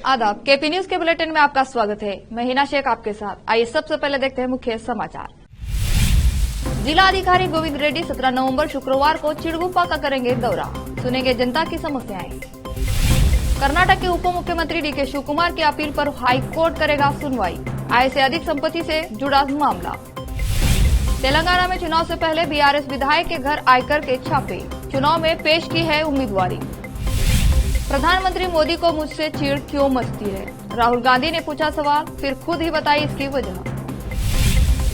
आदाब, KP news के bulletin में आपका स्वागत है। मैं हिना शेख आपके साथ। आइए सबसे पहले देखते हैं मुख्य समाचार। जिला अधिकारी गोविंद रेड्डी 17 नवंबर शुक्रवार को चिड़गुप्पा का करेंगे दौरा, सुनेंगे जनता की समस्याएं। कर्नाटक के उप मुख्यमंत्री डीके शिवकुमार की अपील पर हाई कोर्ट करेगा सुनवाई, आय से अधिक संपत्ति से जुड़ा मामला। तेलंगाना में चुनाव से पहले बीआरएस विधायक के घर आयकर के छापे, चुनाव में पेश की है उम्मीदवारी। प्रधानमंत्री मोदी को मुझसे चिढ़ क्यों मचती है, राहुल गांधी ने पूछा सवाल, फिर खुद ही बताई इसकी वजह।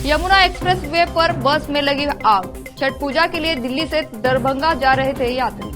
यमुना एक्सप्रेस वे पर बस में लगी आग, छठ पूजा के लिए दिल्ली से दरभंगा जा रहे थे यात्री।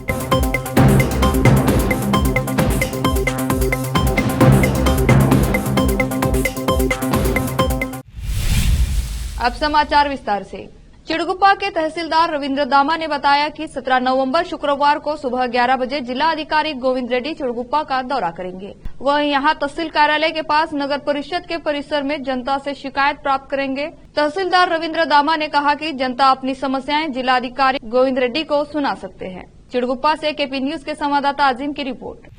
अब समाचार विस्तार से। चिड़गुप्पा के तहसीलदार रविंद्र दामा ने बताया कि 17 नवंबर शुक्रवार को सुबह 11 बजे जिला अधिकारी गोविंद रेड्डी चिड़गुप्पा का दौरा करेंगे। वह यहां तहसील कार्यालय के पास नगर परिषद के परिसर में जनता से शिकायत प्राप्त करेंगे। तहसीलदार रविंद्र दामा ने कहा कि जनता अपनी समस्याएं जिला अधिकारी गोविंद रेड्डी को सुना सकते हैं। चिड़गुप्पा से केपी न्यूज के संवाददाता अजीम की रिपोर्ट।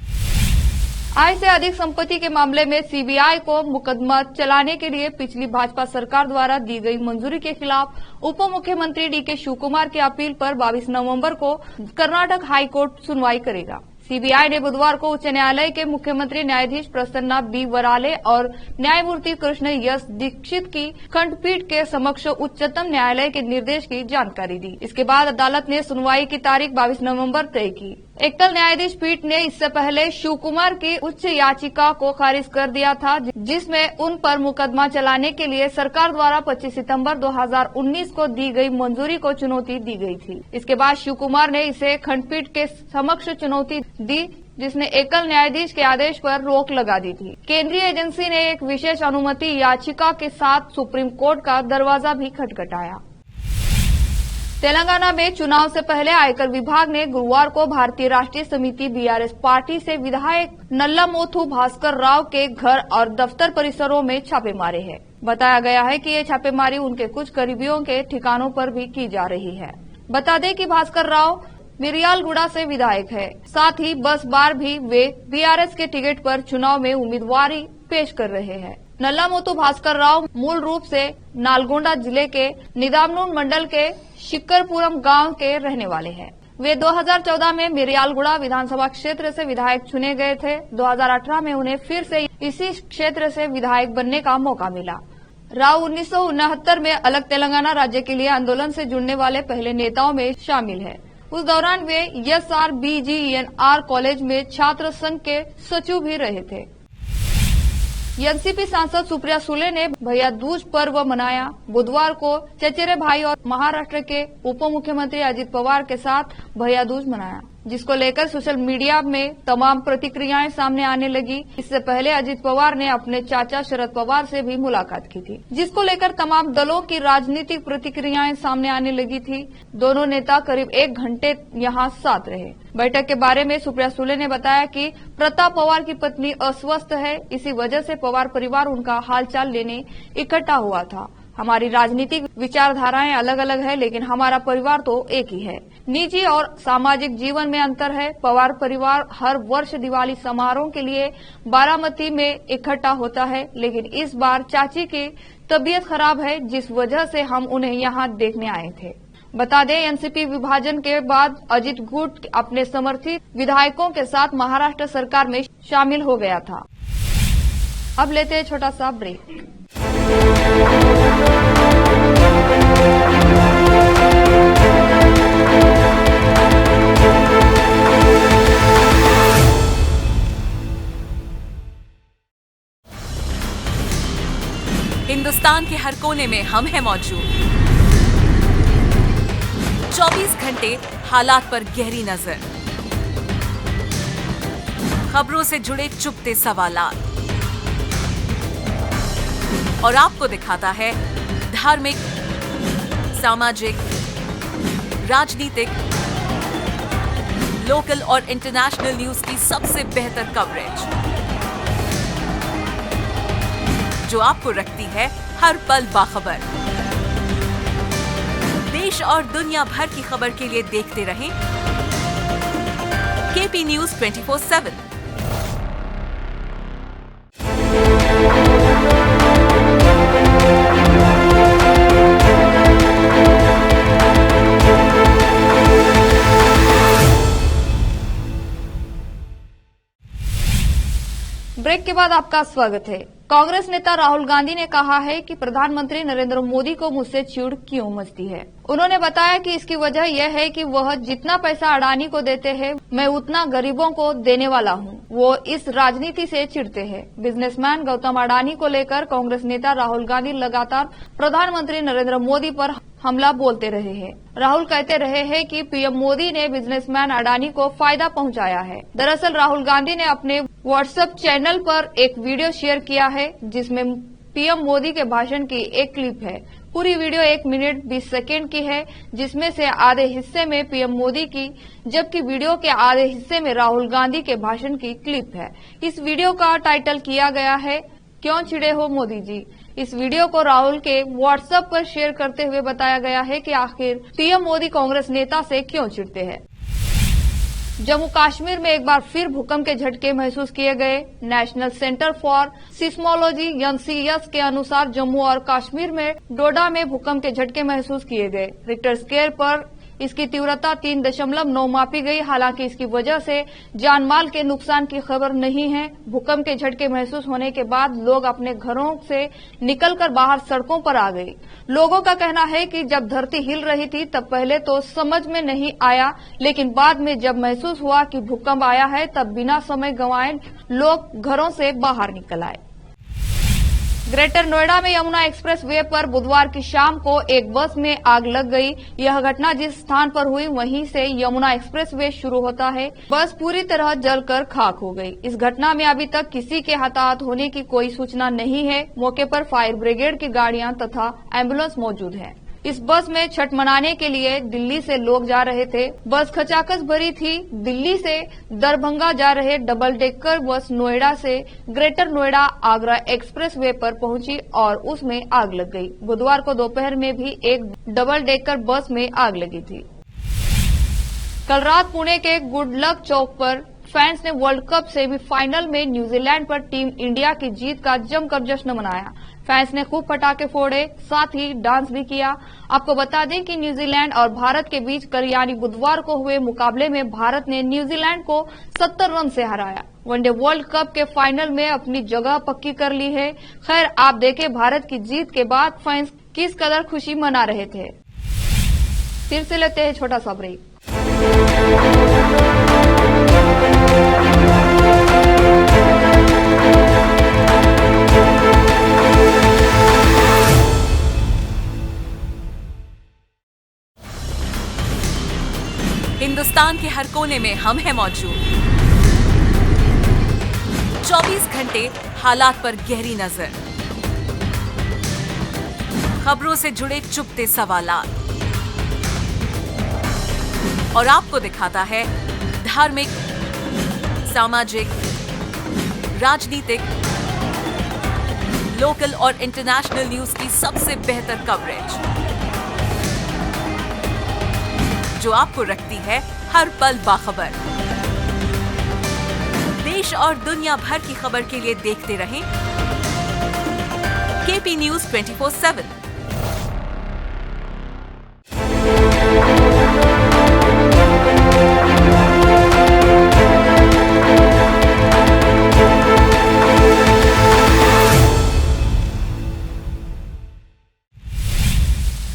आय से अधिक संपत्ति के मामले में सीबीआई को मुकदमा चलाने के लिए पिछली भाजपा सरकार द्वारा दी गई मंजूरी के खिलाफ उप मुख्यमंत्री डीके शिवकुमार की अपील पर 22 नवंबर को कर्नाटक हाई कोर्ट सुनवाई करेगा। सीबीआई ने बुधवार को उच्च न्यायालय के मुख्यमंत्री न्यायाधीश प्रसन्ना बी वराले और न्यायमूर्ति कृष्ण एस दीक्षित की खंडपीठ के समक्ष उच्चतम न्यायालय के निर्देश की जानकारी दी। इसके बाद अदालत ने सुनवाई की तारीख 22 नवंबर तय की। एकल न्यायाधीश पीठ ने इससे पहले शिवकुमार की उच्च याचिका को खारिज कर दिया था, जिसमें उन पर मुकदमा चलाने के लिए सरकार द्वारा 25 सितंबर 2019 को दी गई मंजूरी को चुनौती दी गई थी। इसके बाद शिवकुमार ने इसे खंडपीठ के समक्ष चुनौती दी, जिसने एकल न्यायाधीश के आदेश पर रोक लगा दी थी। केंद्रीय एजेंसी ने एक विशेष अनुमति याचिका के साथ सुप्रीम कोर्ट का दरवाजा भी खटखटाया। तेलंगाना में चुनाव से पहले आयकर विभाग ने गुरुवार को भारतीय राष्ट्रीय समिति बीआरएस पार्टी से विधायक नल्लामोथु भास्कर राव के घर और दफ्तर परिसरों में छापे मारे हैं। बताया गया है कि ये छापेमारी उनके कुछ करीबियों के ठिकानों पर भी की जा रही है। बता दें कि भास्कर राव मिरियालगुड़ा से विधायक है, साथ ही 10 बार भी वे बीआरएस के टिकट पर चुनाव में उम्मीदवारी पेश कर रहे हैं। नल्लामोथु भास्कर राव मूल रूप से नालगोंडा जिले के निदामनूर मंडल के शिक्करपुरम गांव के रहने वाले हैं। वे 2014 में मिरियालगुड़ा विधानसभा क्षेत्र से विधायक चुने गए थे। 2018 में उन्हें फिर से इसी क्षेत्र से विधायक बनने का मौका मिला। राव 1969 में अलग तेलंगाना राज्य के लिए आंदोलन से जुड़ने वाले पहले नेताओं में शामिल है। उस दौरान वे SRBGNR कॉलेज में छात्र संघ के सचिव भी रहे थे। एनसीपी सांसद सुप्रिया सुले ने भैया दूज पर्व मनाया। बुधवार को चचेरे भाई और महाराष्ट्र के उप मुख्यमंत्री अजित पवार के साथ भैया दूज मनाया, जिसको लेकर सोशल मीडिया में तमाम प्रतिक्रियाएं सामने आने लगी। इससे पहले अजित पवार ने अपने चाचा शरद पवार से भी मुलाकात की थी, जिसको लेकर तमाम दलों की राजनीतिक प्रतिक्रियाएं सामने आने लगी थी। दोनों नेता करीब 1 घंटे यहां साथ रहे। बैठक के बारे में सुप्रिया सुले ने बताया कि प्रताप पवार की पत्नी अस्वस्थ है, इसी वजह से पवार परिवार उनका हालचाल लेने इकट्ठा हुआ था। हमारी राजनीतिक विचारधाराएं अलग अलग है, लेकिन हमारा परिवार तो एक ही है। निजी और सामाजिक जीवन में अंतर है। पवार परिवार हर वर्ष दिवाली समारोह के लिए बारामती में इकट्ठा होता है, लेकिन इस बार चाची की तबीयत खराब है, जिस वजह से हम उन्हें यहां देखने आए थे। बता दें, एनसीपी विभाजन के बाद अजित गुट अपने समर्थित विधायकों के साथ महाराष्ट्र सरकार में शामिल हो गया था। अब लेते हैं छोटा सा ब्रेक। हिंदुस्तान के हर कोने में हम हैं मौजूद। 24 घंटे हालात पर गहरी नजर, खबरों से जुड़े चुपते सवालात, और आपको दिखाता है धार्मिक, सामाजिक, राजनीतिक, लोकल और इंटरनेशनल न्यूज की सबसे बेहतर कवरेज, जो आपको रखती है हर पल बाखबर। देश और दुनिया भर की खबर के लिए देखते रहें केपी न्यूज 24/7। ब्रेक के बाद आपका स्वागत है। कांग्रेस नेता राहुल गांधी ने कहा है कि प्रधानमंत्री नरेंद्र मोदी को मुझसे चिढ़ क्यों मचती है। उन्होंने बताया कि इसकी वजह यह है कि वह जितना पैसा अडानी को देते हैं, मैं उतना गरीबों को देने वाला हूं। वो इस राजनीति से चिढ़ते हैं। बिजनेसमैन गौतम अडानी को लेकर कांग्रेस नेता राहुल गांधी लगातार प्रधानमंत्री नरेंद्र मोदी पर हमला बोलते रहे हैं। राहुल कहते रहे हैं कि पीएम मोदी ने बिजनेसमैन अडानी को फायदा पहुंचाया है। दरअसल राहुल गांधी ने अपने व्हाट्सएप चैनल पर एक वीडियो शेयर किया है, जिसमें पीएम मोदी के भाषण की एक क्लिप है। पूरी वीडियो 1 मिनट 20 सेकेंड की है, जिसमें से आधे हिस्से में पीएम मोदी की, जबकि वीडियो के आधे हिस्से में राहुल गांधी के भाषण की क्लिप है। इस वीडियो का टाइटल किया गया है, क्यों चिढ़े हो मोदी जी। इस वीडियो को राहुल के व्हाट्सएप पर शेयर करते हुए बताया गया है कि आखिर पीएम मोदी कांग्रेस नेता से क्यों चिढ़ते हैं। जम्मू कश्मीर में एक बार फिर भूकंप के झटके महसूस किए गए। National centre for seismology (NCS) के अनुसार जम्मू और कश्मीर में डोडा में भूकंप के झटके महसूस किए गए। रिक्टर स्केल पर इसकी तीव्रता 3.9 मापी गई। हालांकि इसकी वजह से जान माल के नुकसान की खबर नहीं है। भूकंप के झटके महसूस होने के बाद लोग अपने घरों से निकलकर बाहर सड़कों पर आ गए। लोगों का कहना है कि जब धरती हिल रही थी तब पहले तो समझ में नहीं आया, लेकिन बाद में जब महसूस हुआ कि भूकंप आया है तब बिना समय गंवाए लोग घरों से बाहर निकल आए। ग्रेटर नोएडा में यमुना एक्सप्रेस वे पर बुधवार की शाम को एक बस में आग लग गई। यह घटना जिस स्थान पर हुई वहीं से यमुना एक्सप्रेस वे शुरू होता है। बस पूरी तरह जलकर खाक हो गई। इस घटना में अभी तक किसी के हताहत होने की कोई सूचना नहीं है। मौके पर फायर ब्रिगेड की गाड़ियां तथा एम्बुलेंस मौजूद है। इस बस में छठ मनाने के लिए दिल्ली से लोग जा रहे थे। बस खचाखच भरी थी। दिल्ली से दरभंगा जा रहे डबल डेकर बस नोएडा से greater Noida Agra express way पर पहुंची और उसमें आग लग गई। बुधवार को दोपहर में भी एक डबल डेकर बस में आग लगी थी। कल रात पुणे के गुड लक चौक पर फैंस ने वर्ल्ड कप सेमीफाइनल में न्यूजीलैंड पर टीम इंडिया की जीत का जमकर जश्न मनाया। फैंस ने खूब पटाखे फोड़े, साथ ही डांस भी किया। आपको बता दें कि न्यूजीलैंड और भारत के बीच कल यानी बुधवार को हुए मुकाबले में भारत ने न्यूजीलैंड को 70 रन से हराया। वनडे वर्ल्ड कप के फाइनल में अपनी जगह पक्की कर ली है। खैर, आप देखें भारत की जीत के बाद फैंस किस कदर खुशी मना रहे थे। फिर से लेते हैं छोटा सा ब्रेक। हिंदुस्तान के हर कोने में हम हैं मौजूद। 24 घंटे हालात पर गहरी नजर, खबरों से जुड़े चुपते सवालात और आपको दिखाता है धार्मिक, सामाजिक, राजनीतिक, लोकल और इंटरनेशनल न्यूज की सबसे बेहतर कवरेज, जो आपको रखती है हर पल बाखबर। देश और दुनिया भर की खबर के लिए देखते रहें केपी न्यूज 24/7।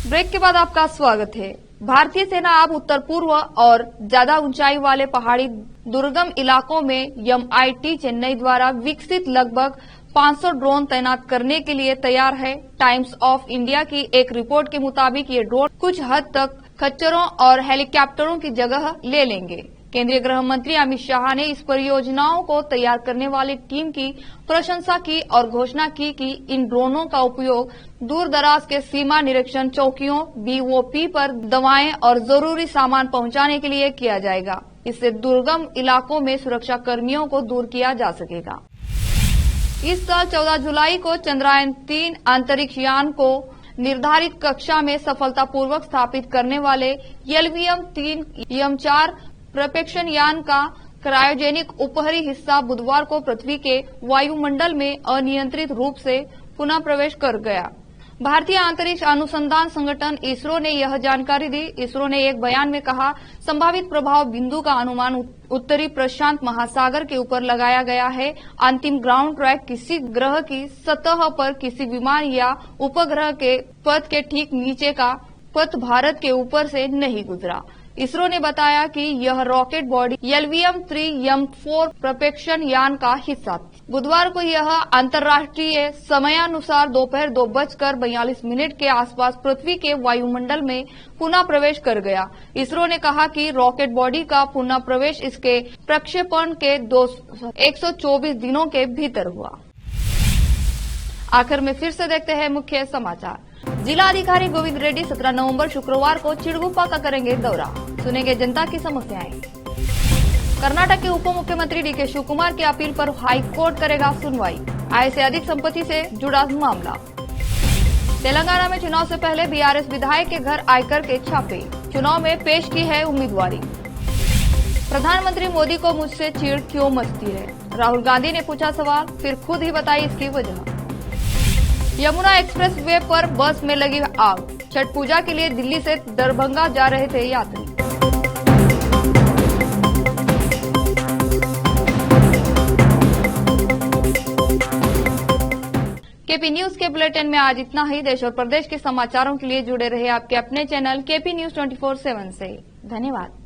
ब्रेक के बाद आपका स्वागत है। भारतीय सेना अब उत्तर पूर्व और ज्यादा ऊंचाई वाले पहाड़ी दुर्गम इलाकों में MIT चेन्नई द्वारा विकसित लगभग 500 ड्रोन तैनात करने के लिए तैयार है। टाइम्स ऑफ इंडिया की एक रिपोर्ट के मुताबिक ये ड्रोन कुछ हद तक खच्चरों और हेलीकॉप्टरों की जगह ले लेंगे। केंद्रीय गृह मंत्री अमित शाह ने इस परियोजनाओं को तैयार करने वाली टीम की प्रशंसा की और घोषणा की कि इन ड्रोनों का उपयोग दूर दराज के सीमा निरीक्षण चौकियों BOP पर दवाएं और जरूरी सामान पहुंचाने के लिए किया जाएगा। इससे दुर्गम इलाकों में सुरक्षा कर्मियों को दूर किया जा सकेगा। इस साल 14 जुलाई को चंद्रयान-3 अंतरिक्ष यान को निर्धारित कक्षा में सफलतापूर्वक स्थापित करने वाले LVM-3 M4 प्रक्षेपण यान का क्रायोजेनिक ऊपरी हिस्सा बुधवार को पृथ्वी के वायुमंडल में अनियंत्रित रूप से पुनः प्रवेश कर गया। भारतीय अंतरिक्ष अनुसंधान संगठन इसरो ने यह जानकारी दी। इसरो ने एक बयान में कहा, संभावित प्रभाव बिंदु का अनुमान उत्तरी प्रशांत महासागर के ऊपर लगाया गया है। अंतिम ग्राउंड ट्रैक किसी ग्रह की सतह पर किसी विमान या उपग्रह के पथ के ठीक नीचे का पथ भारत के ऊपर से नहीं गुजरा। इसरो ने बताया कि यह रॉकेट बॉडी LVM-3M4 प्रक्षेपण यान का हिस्सा था। बुधवार को यह अंतर्राष्ट्रीय समयानुसार दोपहर 2:42 के आसपास पृथ्वी के वायुमंडल में पुनः प्रवेश कर गया। इसरो ने कहा कि रॉकेट बॉडी का पुनः प्रवेश इसके प्रक्षेपण के 124 दिनों के भीतर हुआ। आखिर में फिर से देखते हैं मुख्य समाचार। जिला अधिकारी गोविंद रेड्डी 17 नवंबर शुक्रवार को चिड़गुप्पा का करेंगे दौरा, सुनेंगे जनता की समस्याएं। कर्नाटक के उप मुख्यमंत्री DK शिवकुमार की अपील पर हाई कोर्ट करेगा सुनवाई, आय से अधिक संपत्ति से जुड़ा मामला। तेलंगाना में चुनाव से पहले BRS विधायक के घर आयकर के छापे, चुनाव में पेश की है उम्मीदवारी। प्रधानमंत्री मोदी को मुझसे चिढ़ क्यों मचती है, राहुल गांधी ने पूछा सवाल, फिर खुद ही बताई इसकी वजह। यमुना एक्सप्रेस वे पर बस में लगी आग, छठ पूजा के लिए दिल्ली से दरभंगा जा रहे थे यात्री। KP न्यूज के बुलेटिन में आज इतना ही। देश और प्रदेश के समाचारों के लिए जुड़े रहे आपके अपने चैनल KP News 24/7 से। धन्यवाद।